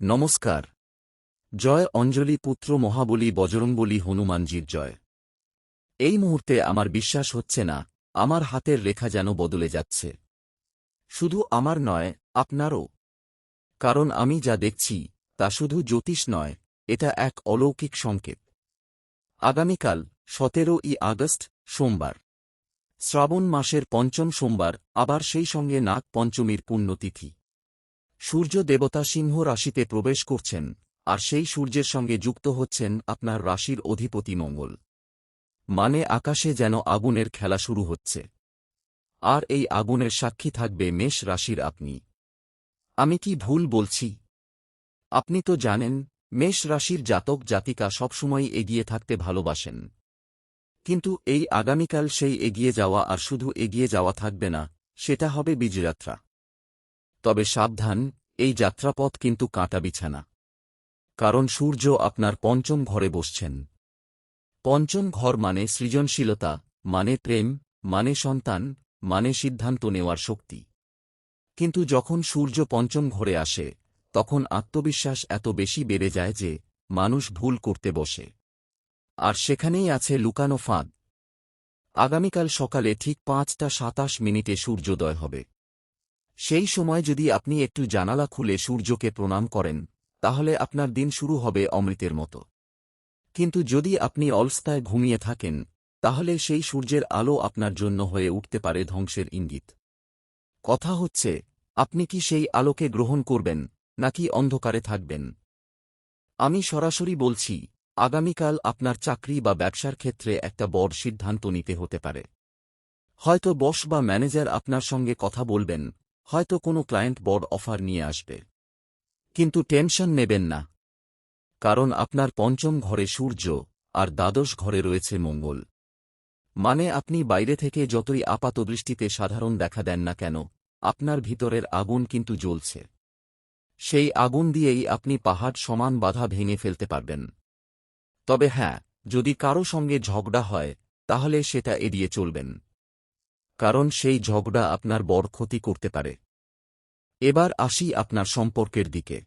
নমস্কার। জয় অঞ্জলি পুত্র মহাবলী বজরংবলী হনুমানজির জয়। এই মুহূর্তে আমার বিশ্বাস হচ্ছে না, আমার হাতের রেখা যেন বদলে যাচ্ছে। শুধু আমার নয়, আপনারও। কারণ আমি যা দেখছি তা শুধু জ্যোতিষ নয়, এটা এক অলৌকিক সংকেত। আগামীকাল 17ই আগস্ট, সোমবার, শ্রাবণ মাসের পঞ্চম সোমবার, আবার সেই সঙ্গে নাগ পঞ্চমীর পুণ্যতিথি। সূর্য দেবতা সিংহ রাশিতে প্রবেশ করছেন, আর সেই সূর্যের সঙ্গে যুক্ত হচ্ছেন আপনার রাশির অধিপতি মঙ্গল। মানে আকাশে যেন আগুনের খেলা শুরু হচ্ছে। আর এই আগুনের সাক্ষী থাকবে মেষ রাশির আপনি। আমি কি ভুল বলছি? আপনি তো জানেন, মেষ রাশির জাতক জাতিকা সবসময় এগিয়ে থাকতে ভালোবাসেন। কিন্তু এই আগামীকাল সেই এগিয়ে যাওয়া আর শুধু এগিয়ে যাওয়া থাকবে না, সেটা হবে বিজযাত্রা। তবে সাবধান, এই যাত্রাপথ কিন্তু কাঁটা বিছানা। কারণ সূর্য আপনার পঞ্চম ঘরে বসছেন। পঞ্চম ঘর মানে সৃজনশীলতা, মানে প্রেম, মানে সন্তান, মানে সিদ্ধান্ত নেওয়ার শক্তি। কিন্তু যখন সূর্য পঞ্চম ঘরে আসে, তখন আত্মবিশ্বাস এত বেশি বেড়ে যায় যে মানুষ ভুল করতে বসে। আর সেখানেই আছে লুকানো ফাঁদ। আগামীকাল সকালে ঠিক 5টা 27 মিনিটে সূর্যোদয় হবে। সেই সময় যদি আপনি একটু জানালা খুলে সূর্যকে প্রণাম করেন, তাহলে আপনার দিন শুরু হবে অমৃতের মতো। কিন্তু যদি আপনি অলস্তায় ঘুমিয়ে থাকেন, তাহলে সেই সূর্যের আলো আপনার জন্য হয়ে উঠতে পারে ধ্বংসের ইঙ্গিত। কথা হচ্ছে, আপনি কি সেই আলোকে গ্রহণ করবেন, নাকি অন্ধকারে থাকবেন? আমি সরাসরি বলছি, আগামীকাল আপনার চাকরি বা ব্যবসার ক্ষেত্রে একটা বড় সিদ্ধান্ত নিতে হতে পারে। হয়তো বস বা ম্যানেজার আপনার সঙ্গে কথা বলবেন, হয়তো কোনো ক্লায়েন্ট বড় অফার নিয়ে আসবে। কিন্তু টেনশন নেবেন না। কারণ আপনার পঞ্চম ঘরে সূর্য, আর দ্বাদশ ঘরে রয়েছে মঙ্গল। মানে আপনি বাইরে থেকে যতই আপাতদৃষ্টিতে সাধারণ দেখা দেন না কেন, আপনার ভিতরের আগুন কিন্তু জ্বলছে। সেই আগুন দিয়েই আপনি পাহাড় সমান বাধা ভেঙে ফেলতে পারবেন। তবে হ্যাঁ, যদি কারো সঙ্গে ঝগড়া হয়, তাহলে সেটা এড়িয়ে চলবেন। কারণ সেই ঝগড়া আপনার বড় ক্ষতি করতে পারে। এবার আসি আপনার সম্পর্কের দিকে।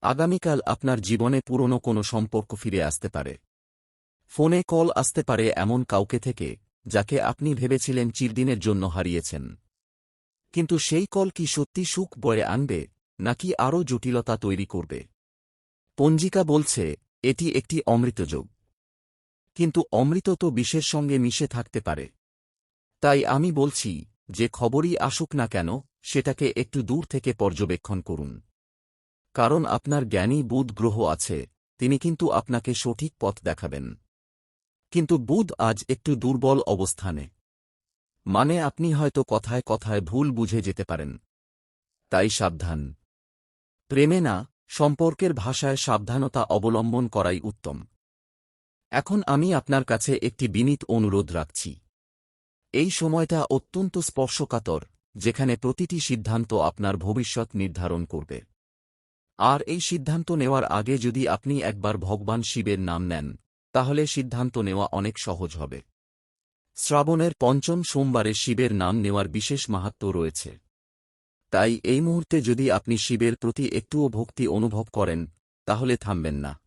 আগামীকাল আপনার জীবনে পুরনো কোনো সম্পর্ক ফিরে আসতে পারে। ফোনে কল আসতে পারে এমন কাউকে থেকে, যাকে আপনি ভেবেছিলেন চিরদিনের জন্য হারিয়েছেন। কিন্তু সেই কল কি সত্যি সুখ বয়ে আনবে, নাকি আরও জটিলতা তৈরি করবে? পঞ্জিকা বলছে এটি একটি অমৃতযোগ। কিন্তু অমৃত তো বিষের সঙ্গে মিশে থাকতে পারে। তাই আমি বলছি, যে খবরই আসুক না কেন, সেটাকে একটু দূর থেকে পর্যবেক্ষণ করুন। কারণ আপনার জ্ঞানী বুধ গ্রহ আছে, তিনি কিন্তু আপনাকে সঠিক পথ দেখাবেন। কিন্তু বুধ আজ একটু দুর্বল অবস্থানে। মানে আপনি হয়তো কথায় কথায় ভুল বুঝে যেতে পারেন। তাই সাবধান। প্রেমে না, সম্পর্কের ভাষায় সাবধানতা অবলম্বন করাই উত্তম। এখন আমি আপনার কাছে একটি বিনীত অনুরোধ রাখছি। এই সময়টা অত্যন্ত স্পর্শকাতর, যেখানে প্রতিটি সিদ্ধান্ত আপনার ভবিষ্যৎ নির্ধারণ করবে। আর এই সিদ্ধান্ত নেওয়ার আগে যদি আপনি একবার ভগবান শিবের নাম নেন, তাহলে সিদ্ধান্ত নেওয়া অনেক সহজ হবে। শ্রাবণের পঞ্চম সোমবারে শিবের নাম নেওয়ার বিশেষ মাহাত্ম্য রয়েছে। তাই এই মুহূর্তে যদি আপনি শিবের প্রতি একটুও ভক্তি অনুভব করেন, তাহলে থামবেন না।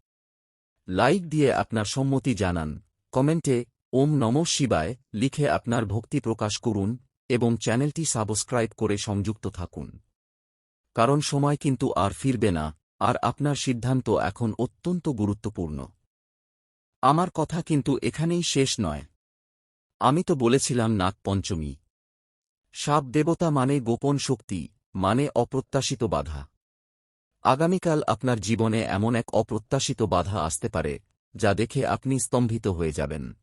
লাইক দিয়ে আপনার সম্মতি জানান, কমেন্টে ওম নমঃ শিবায় লিখে আপনার ভক্তি প্রকাশ করুন, এবং চ্যানেলটি সাবস্ক্রাইব করে সংযুক্ত থাকুন। কারণ সময় কিন্তু আর ফিরবে না, আর আপনার সিদ্ধান্ত এখন অত্যন্ত গুরুত্বপূর্ণ। আমার কথা কিন্তু এখানেই শেষ নয়। আমি তো বলেছিলাম নাগ পঞ্চমী। সাপ দেবতা মানে গোপন শক্তি, মানে অপ্রত্যাশিত বাধা। আগামীকাল আপনার জীবনে এমন এক অপ্রত্যাশিত বাধা আসতে পারে, যা দেখে আপনি স্তম্ভিত হয়ে যাবেন।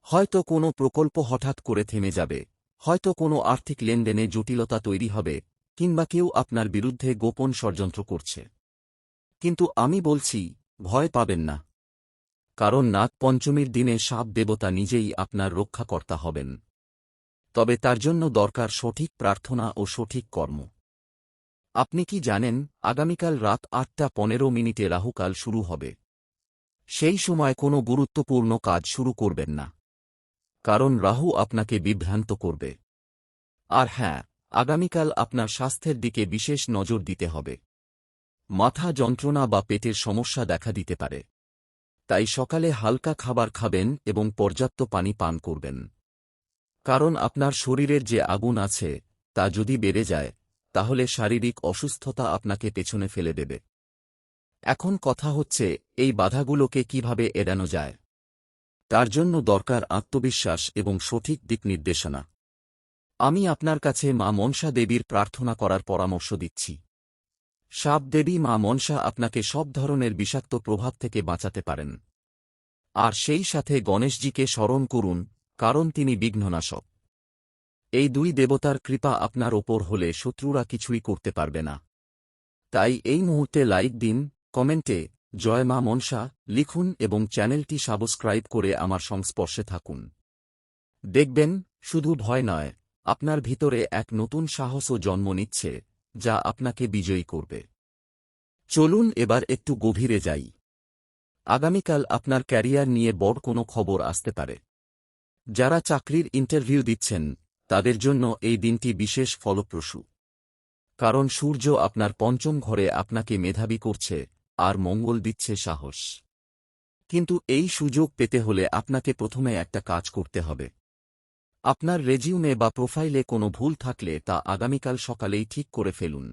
হয়তো কোনো প্রকল্প হঠাৎ করে থেমে যাবে, হয়তো কোনো আর্থিক লেনদেনে জটিলতা তৈরি হবে, কিংবা কেউ আপনার বিরুদ্ধে গোপন ষড়যন্ত্র করছে। কিন্তু আমি বলছি, ভয় পাবেন না। কারণ নাগ পঞ্চমীর দিনে সাপ দেবতা নিজেই আপনার রক্ষাকর্তা হবেন। তবে তার জন্য দরকার সঠিক প্রার্থনা ও সঠিক কর্ম। আপনি কি জানেন, আগামীকাল রাত 8টা 15 মিনিটে রাহুকাল শুরু হবে। সেই সময় কোনো গুরুত্বপূর্ণ কাজ শুরু করবেন না। কারণ রাহু আপনাকে বিভ্রান্ত করবে। আর হ্যাঁ, আগামীকাল আপনার স্বাস্থ্যের দিকে বিশেষ নজর দিতে হবে। মাথা যন্ত্রণা বা পেটের সমস্যা দেখা দিতে পারে। তাই সকালে হালকা খাবার খাবেন এবং পর্যাপ্ত পানি পান করবেন। কারণ আপনার শরীরের যে আগুন আছে তা যদি বেড়ে যায় তাহলে শারীরিক অসুস্থতা আপনাকে পেছনে ফেলে দেবে। এখন কথা হচ্ছে এই বাধাগুলোকে কিভাবে এড়ানো যায়। তার জন্য দরকার আত্মবিশ্বাস এবং সঠিক দিক নির্দেশনা। আমি আপনার কাছে মা মনসা দেবীর প্রার্থনা করার পরামর্শ দিচ্ছি। সাপ দেবী মা মনসা আপনাকে সব ধরনের বিষাক্ত প্রভাব থেকে বাঁচাতে পারেন। আর সেই সাথে গণেশজিকে স্মরণ করুন, কারণ তিনি বিঘ্ননাশক। এই দুই দেবতার কৃপা আপনার ওপর হলে শত্রুরা কিছুই করতে পারবে না। তাই এই মুহূর্তে লাইক দিন, কমেন্টে জয় মা মনসা লিখুন এবং চ্যানেলটি সাবস্ক্রাইব করে আমার সংস্পর্শে থাকুন। দেখবেন, শুধু ভয় নয়, আপনার ভিতরে এক নতুন সাহসও জন্ম নিচ্ছে, যা আপনাকে বিজয়ী করবে। চলুন এবার একটু গভীরে যাই। আগামীকাল আপনার ক্যারিয়ার নিয়ে বড় কোনো খবর আসতে পারে। যারা চাকরির ইন্টারভিউ দিচ্ছেন তাদের জন্য এই দিনটি বিশেষ ফলপ্রসূ। কারণ সূর্য আপনার পঞ্চম ঘরে আপনাকে মেধাবী করছে আর মঙ্গল দিচ্ছে সাহস। কিন্তু এই সুযোগ পেতে হলে আপনাকে প্রথমে একটা কাজ করতে হবে। আপনার রেজিউমে বা প্রোফাইলে কোনো ভুল থাকলে তা আগামীকাল সকালেই ঠিক করে ফেলুন।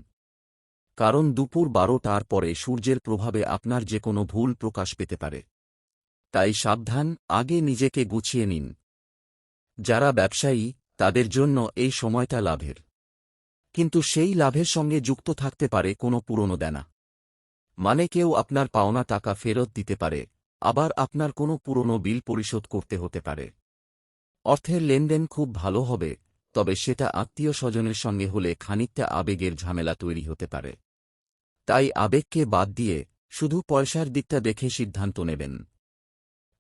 কারণ দুপুর 12টার পরে সূর্যের প্রভাবে আপনার যে কোনো ভুল প্রকাশ পেতে পারে। তাই সাবধান, আগে নিজেকে গুছিয়ে নিন। যারা ব্যবসায়ী তাদের জন্য এই সময়টা লাভের। কিন্তু সেই লাভের সঙ্গে যুক্ত থাকতে পারে কোনো পুরনো দেনা। মানে কেউ আপনার পাওনা টাকা ফেরত দিতে পারে, আবার আপনার কোনো পুরনো বিল পরিশোধ করতে হতে পারে। অর্থের লেনদেন খুব ভালো হবে, তবে সেটা আত্মীয় স্বজনের সঙ্গে হলে খানিকটা আবেগের ঝামেলা তৈরি হতে পারে। তাই আবেগকে বাদ দিয়ে শুধু পয়সার দিকটা দেখে সিদ্ধান্ত নেবেন।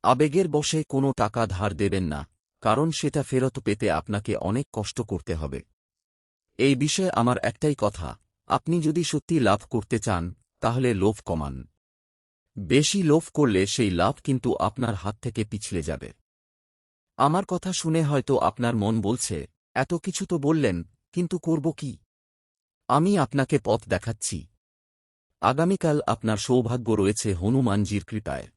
আবেগের বশে কোনো টাকা ধার দেবেন না, কারণ সেটা ফেরত পেতে আপনাকে অনেক কষ্ট করতে হবে। এই বিষয়ে আমার একটাই কথা, আপনি যদি সত্যি লাভ করতে চান তাহলে লোভ কমান। বেশি লোভ করলে সেই লাভ কিন্তু আপনার হাত থেকে পিছলে যাবে। আমার কথা শুনে হয়তো আপনার মন বলছে, এত কিছু তো বললেন, কিন্তু করব কি? আমি আপনাকে পথ দেখাচ্ছি। আগামীকাল আপনার সৌভাগ্য রয়েছে হনুমানজির কৃপায়।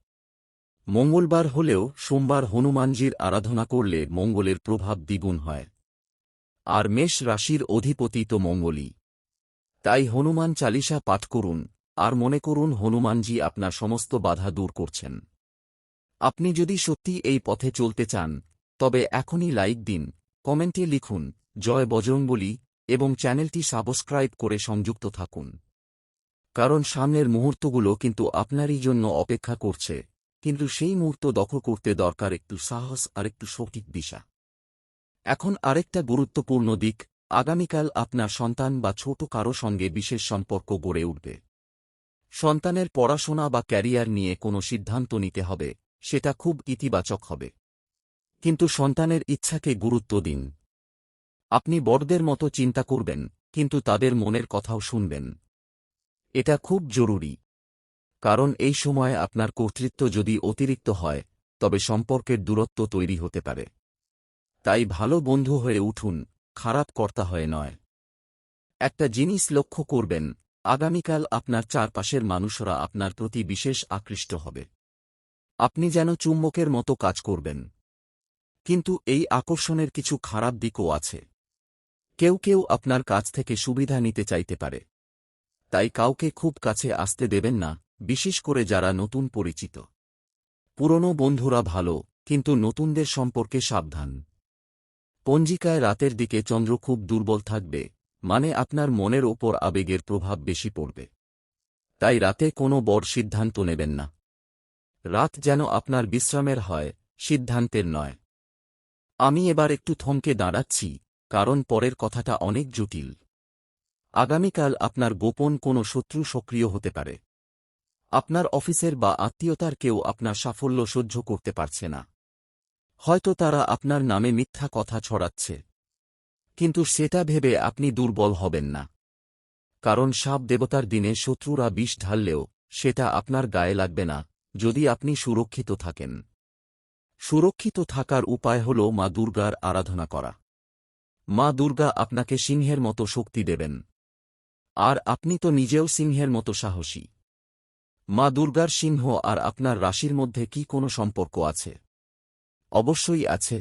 মঙ্গলবার হলেও সোমবার হনুমানজির আরাধনা করলে মঙ্গলের প্রভাব দ্বিগুণ হয়। আর মেষ রাশির অধিপতি তো মঙ্গলই। তাই হনুমান চালিসা পাঠ করুন আর মনে করুন হনুমানজি আপনার সমস্ত বাধা দূর করছেন। আপনি যদি সত্যি এই পথে চলতে চান তবে এখনই লাইক দিন, কমেন্টে লিখুন জয় বজরংবলী এবং চ্যানেলটি সাবস্ক্রাইব করে সংযুক্ত থাকুন। কারণ সামনের মুহূর্তগুলো কিন্তু আপনারই জন্য অপেক্ষা করছে, কিন্তু সেই মুহূর্ত দখল করতে দরকার একটু সাহস আর একটু সঠিক দিশা। এখন আরেকটা গুরুত্বপূর্ণ দিক, আগামীকাল আপনার সন্তান বা ছোট কারো সঙ্গে বিশেষ সম্পর্ক গড়ে উঠবে। সন্তানের পড়াশোনা বা ক্যারিয়ার নিয়ে কোনো সিদ্ধান্ত নিতে হবে, সেটা খুব ইতিবাচক হবে। কিন্তু সন্তানের ইচ্ছাকে গুরুত্ব দিন। আপনি বড়দের মতো চিন্তা করবেন, কিন্তু তাদের মনের কথাও শুনবেন। এটা খুব জরুরি। কারণ এই সময় আপনার কর্তৃত্ব যদি অতিরিক্ত হয় তবে সম্পর্কের দূরত্ব তৈরি হতে পারে। তাই ভালো বন্ধু হয়ে উঠুন, খারাপ কর্তা হয়ে নয়। একটা জিনিস লক্ষ্য করবেন, আগামীকাল আপনার চারপাশের মানুষরা আপনার প্রতি বিশেষ আকৃষ্ট হবে। আপনি যেন চুম্বকের মতো কাজ করবেন। কিন্তু এই আকর্ষণের কিছু খারাপ দিকও আছে। কেউ কেউ আপনার কাছ থেকে সুবিধা নিতে চাইতে পারে। তাই কাউকে খুব কাছে আসতে দেবেন না, বিশেষ করে যারা নতুন পরিচিত। পুরনো বন্ধুরা ভালো, কিন্তু নতুনদের সম্পর্কে সাবধান। পঞ্জিকায় রাতের দিকে চন্দ্র খুব দুর্বল থাকবে, মানে আপনার মনের ওপর আবেগের প্রভাব বেশি পড়বে। তাই রাতে কোনো বড় সিদ্ধান্ত নেবেন না। রাত যেন আপনার বিশ্রামের হয়, সিদ্ধান্তের নয়। আমি এবার একটু থমকে দাঁড়াচ্ছি, কারণ পরের কথাটা অনেক জটিল। আগামীকাল আপনার গোপন কোনো শত্রু সক্রিয় হতে পারে। আপনার অফিসের বা আত্মীয়তার কেউ আপনার সাফল্য সহ্য করতে পারছে না। হয়তো তারা আপনার নামে মিথ্যা কথা ছড়াচ্ছে। কিন্তু সেটা ভেবে আপনি দুর্বল হবেন না। কারণ সাপ দেবতার দিনে শত্রুরা বিষ ঢাললেও সেটা আপনার গায়ে লাগবে না, যদি আপনি সুরক্ষিত থাকেন। সুরক্ষিত থাকার উপায় হল মা দুর্গার আরাধনা করা। মা দুর্গা আপনাকে সিংহের মতো শক্তি দেবেন। আর আপনি তো নিজেও সিংহের মতো সাহসী। মা দুর্গার সিংহ আর আপনার রাশির মধ্যে কি কোনো সম্পর্ক আছে? অবশ্যই আছে।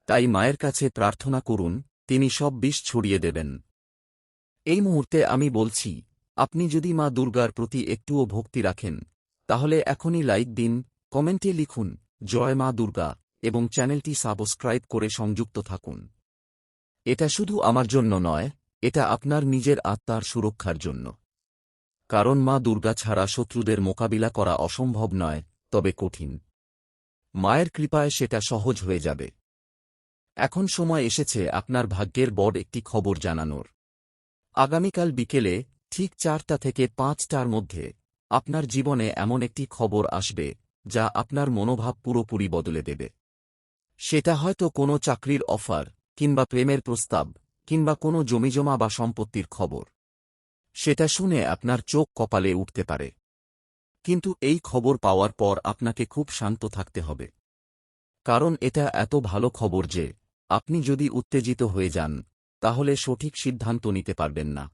তাই মায়ের কাছে প্রার্থনা করুন, তিনি সব বিষ ছড়িয়ে দেবেন। এই মুহূর্তে আমি বলছি, আপনি যদি মা দুর্গার প্রতি একটুও ভক্তি রাখেন, তাহলে এখনই লাইক দিন, কমেন্টে লিখুন জয় মা দুর্গা এবং চ্যানেলটি সাবস্ক্রাইব করে সংযুক্ত থাকুন। এটা শুধু আমার জন্য নয়, এটা আপনার নিজের আত্মার সুরক্ষার জন্য। কারণ মা দুর্গা ছাড়া শত্রুদের মোকাবিলা করা অসম্ভব নয়, তবে কঠিন। মায়ের কৃপায় সেটা সহজ হয়ে যাবে। এখন সময় এসেছে আপনার ভাগ্যের বড় একটি খবর জানানোর। আগামীকাল বিকেলে ঠিক 4টা থেকে 5টার মধ্যে আপনার জীবনে এমন একটি খবর আসবে যা আপনার মনোভাব পুরোপুরি বদলে দেবে। সেটা হয়তো কোনো চাকরির অফার, কিংবা প্রেমের প্রস্তাব, কিংবা কোনো জমিজমা বা সম্পত্তির খবর। সেটা শুনে আপনার চোখ কপালে উঠতে পারে। কিন্তু এই খবর পাওয়ার পর আপনাকে খুব শান্ত থাকতে হবে। কারণ এটা এত ভালো খবর যে আপনি যদি উত্তেজিত হয়ে যান, তাহলে সঠিক সিদ্ধান্ত নিতে পারবেন না।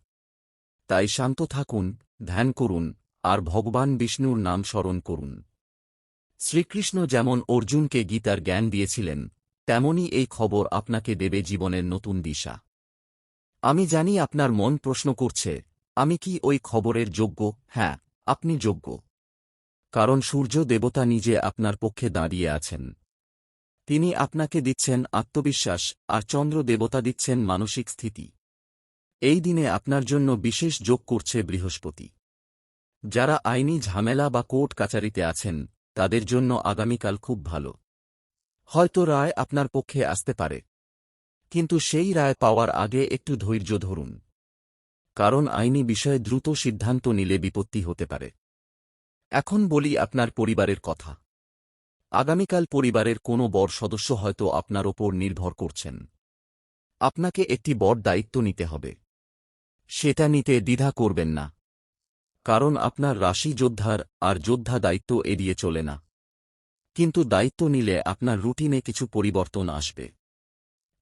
তাই শান্ত থাকুন, ধ্যান করুন, আর ভগবান বিষ্ণুর নাম স্মরণ করুন। শ্রীকৃষ্ণ যেমন অর্জুনকে গীতার জ্ঞান দিয়েছিলেন, তেমনি এই খবর আপনাকে দেবে জীবনের নতুন দিশা। আমি জানি আপনার মন প্রশ্ন করছে, আমি কি ওই খবরের যোগ্য? হ্যাঁ, আপনি যোগ্য। কারণ সূর্য দেবতা নিজে আপনার পক্ষে দাঁড়িয়ে আছেন। তিনি আপনাকে দিচ্ছেন আত্মবিশ্বাস, আর চন্দ্র দেবতা দিচ্ছেন মানসিক স্থিতি। এই দিনে আপনার জন্য বিশেষ যোগ করছে বৃহস্পতি। যারা আইনি ঝামেলা বা কোর্ট কাচারিতে আছেন, তাদের জন্য আগামীকাল খুব ভালো। হয়তো রায় আপনার পক্ষে আসতে পারে, কিন্তু সেই রায় পাওয়ার আগে একটু ধৈর্য ধরুন। কারণ আইনি বিষয়ে দ্রুত সিদ্ধান্ত নিলে বিপত্তি হতে পারে। এখন বলি আপনার পরিবারের কথা। আগামীকাল পরিবারের কোনো বড় সদস্য হয়তো আপনার ওপর নির্ভর করছেন। আপনাকে একটি বড় দায়িত্ব নিতে হবে। সেটা নিতে দ্বিধা করবেন না। কারণ আপনার রাশি যোদ্ধার, আর যোদ্ধা দায়িত্ব এড়িয়ে চলে না। কিন্তু দায়িত্ব নিলে আপনার রুটিনে কিছু পরিবর্তন আসবে।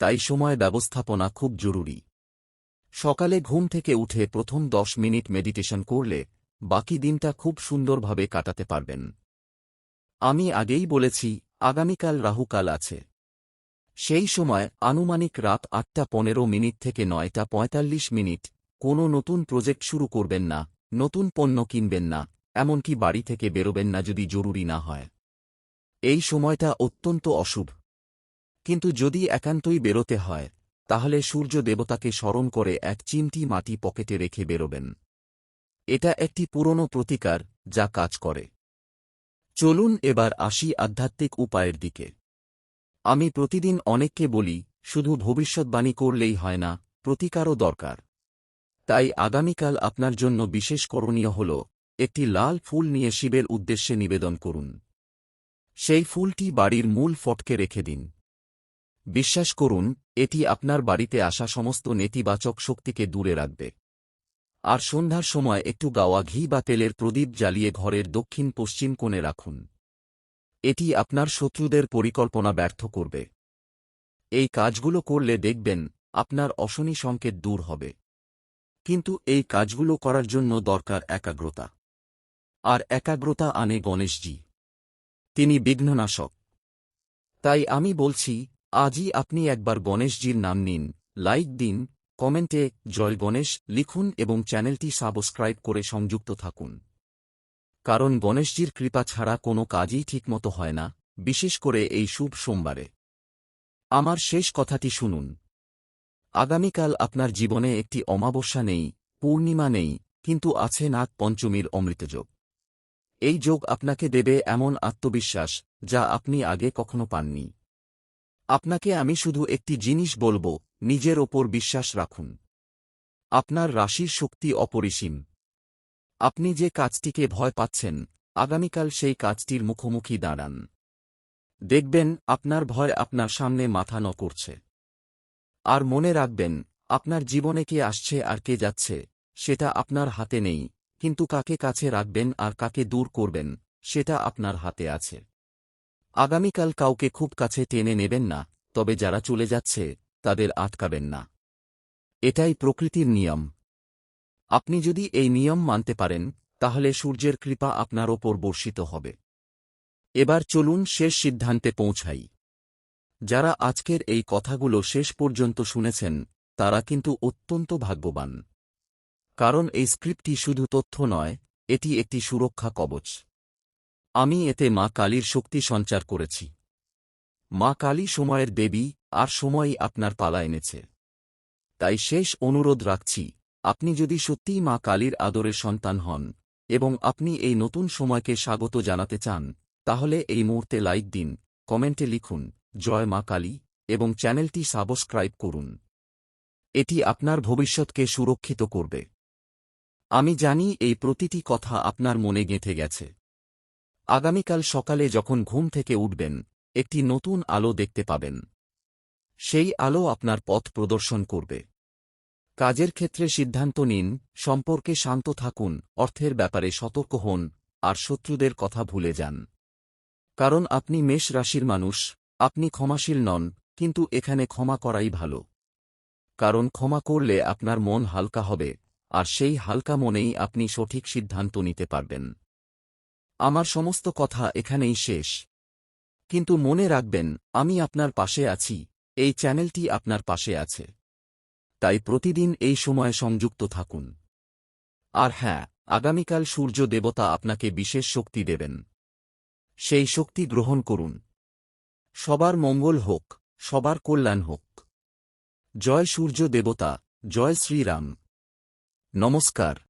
তাই সময় ব্যবস্থাপনা খুব জরুরি। সকালে ঘুম থেকে উঠে প্রথম 10 মিনিট মেডিটেশন করলে বাকি দিনটা খুব সুন্দরভাবে কাটাতে পারবেন। আমি আগেই বলেছি, আগামীকাল রাহুকাল আছে। সেই সময় আনুমানিক রাত 8টা 15 থেকে 9টা 45। কোনো নতুন প্রজেক্ট শুরু করবেন না, নতুন পণ্য কিনবেন না, এমনকি বাড়ি থেকে বেরোবেন না যদি জরুরি না হয়। এই সময়টা অত্যন্ত অশুভ। কিন্তু যদি একান্তই বেরোতে হয়, তাহলে সূর্য দেবতাকে স্মরণ করে এক চিমটি মাটি পকেটে রেখে বেরোবেন। এটা একটি পুরনো প্রতিকার, যা কাজ করে। চলুন এবার আসি আধ্যাত্মিক উপায়ের দিকে। আমি প্রতিদিন অনেককে বলি, শুধু ভবিষ্যৎবাণী করলেই হয় না, প্রতিকারও দরকার। তাই আগামীকাল আপনার জন্য বিশেষ করণীয় হল, একটি লাল ফুল নিয়ে শিবের উদ্দেশ্যে নিবেদন করুন। সেই ফুলটি বাড়ির মূল ফটকে রেখে দিন। বিশ্বাস করুন, এটি আপনার বাড়িতে আসা সমস্ত নেতিবাচক শক্তিকে দূরে রাখবে। আর সন্ধ্যার সময় একটু গাওয়া ঘি বা তেলের প্রদীপ জ্বালিয়ে ঘরের দক্ষিণ পশ্চিম কোণে রাখুন। এটি আপনার শত্রুদের পরিকল্পনা ব্যর্থ করবে। এই কাজগুলো করলে দেখবেন আপনার অশনি সংকেত দূর হবে। কিন্তু এই কাজগুলো করার জন্য দরকার একাগ্রতা। আর একাগ্রতা আনে গণেশজি। তিনি বিঘ্ননাশক। তাই আমি বলছি, আজই আপনি একবার গণেশজির নাম নিন, লাইক দিন, কমেন্টে জয় গণেশ লিখুন এবং চ্যানেলটি সাবস্ক্রাইব করে সংযুক্ত থাকুন। কারণ গণেশজির কৃপা ছাড়া কোনো কাজই ঠিকমতো হয় না, বিশেষ করে এই শুভ সোমবারে। আমার শেষ কথাটি শুনুন। আগামীকাল আপনার জীবনে একটি অমাবস্যা নেই, পূর্ণিমা নেই, কিন্তু আছে নাগ পঞ্চমীর অমৃতযোগ। এই যোগ আপনাকে দেবে এমন আত্মবিশ্বাস, যা আপনি আগে কখনো পাননি। আপনাকে আমি শুধু একটি জিনিস বলবো, নিজের ওপর বিশ্বাস রাখুন। আপনার রাশির শক্তি অপরিসীম। আপনি যে কাজটিকে ভয় পাচ্ছেন, আগামীকাল সেই কাজটির মুখোমুখি দাঁড়ান। দেখবেন আপনার ভয় আপনার সামনে মাথা নত করছে। আর মনে রাখবেন, আপনার জীবনে কে আসছে আর কে যাচ্ছে, সেটা আপনার হাতে নেই, কিন্তু কাকে কাছে রাখবেন আর কাকে দূর করবেন, সেটা আপনার হাতে আছে। আগামীকাল কাউকে খুব কাছে টেনে নেবেন না, তবে যারা চলে যাচ্ছে, তাদের আটকাবেন না। এটাই প্রকৃতির নিয়ম। আপনি যদি এই নিয়ম মানতে পারেন তাহলে সূর্যের কৃপা আপনার ওপর বর্ষিত হবে। এবার চলুন শেষ সিদ্ধান্তে পৌঁছাই। যারা আজকের এই কথাগুলো শেষ পর্যন্ত শুনেছেন তারা কিন্তু অত্যন্ত ভাগ্যবান। কারণ এই স্ক্রিপ্টটি শুধু তথ্য নয়, এটি একটি সুরক্ষা কবচ। আমি এতে মা কালীর শক্তি সঞ্চার করেছি। মা কালী সময়ের দেবী, আর সময়ই আপনার পালা এনেছে। তাই শেষ অনুরোধ রাখছি, আপনি যদি সত্যিই মা কালীর আদরের সন্তান হন এবং আপনি এই নতুন সময়কে স্বাগত জানাতে চান, তাহলে এই মুহূর্তে লাইক দিন, কমেন্টে লিখুন জয় মা কালী এবং চ্যানেলটি সাবস্ক্রাইব করুন। এটি আপনার ভবিষ্যৎকে সুরক্ষিত করবে। আমি জানি এই প্রতিটি কথা আপনার মনে গেঁথে গেছে। আগামীকাল সকালে যখন ঘুম থেকে উঠবেন, একটি নতুন আলো দেখতে পাবেন। সেই আলো আপনার পথ প্রদর্শন করবে। কাজের ক্ষেত্রে সিদ্ধান্ত নিন, সম্পর্কে শান্ত থাকুন, অর্থের ব্যাপারে সতর্ক হন, আর শত্রুদের কথা ভুলে যান। কারণ আপনি মেষ রাশির মানুষ, আপনি ক্ষমাশীল নন, কিন্তু এখানে ক্ষমা করাই ভালো। কারণ ক্ষমা করলে আপনার মন হালকা হবে, আর সেই হালকা মনেই আপনি সঠিক সিদ্ধান্ত নিতে পারবেন। আমার সমস্ত কথা এখানেই শেষ। কিন্তু মনে রাখবেন, আমি আপনার পাশে আছি, এই চ্যানেলটি আপনার পাশে আছে। তাই প্রতিদিন এই সময়ে সংযুক্ত থাকুন। আর হ্যাঁ, আগামীকাল সূর্য দেবতা আপনাকে বিশেষ শক্তি দেবেন। সেই শক্তি গ্রহণ করুন। সবার মঙ্গল হোক, সবার কল্যাণ হোক। জয় সূর্য দেবতা, জয় শ্রীরাম। নমস্কার।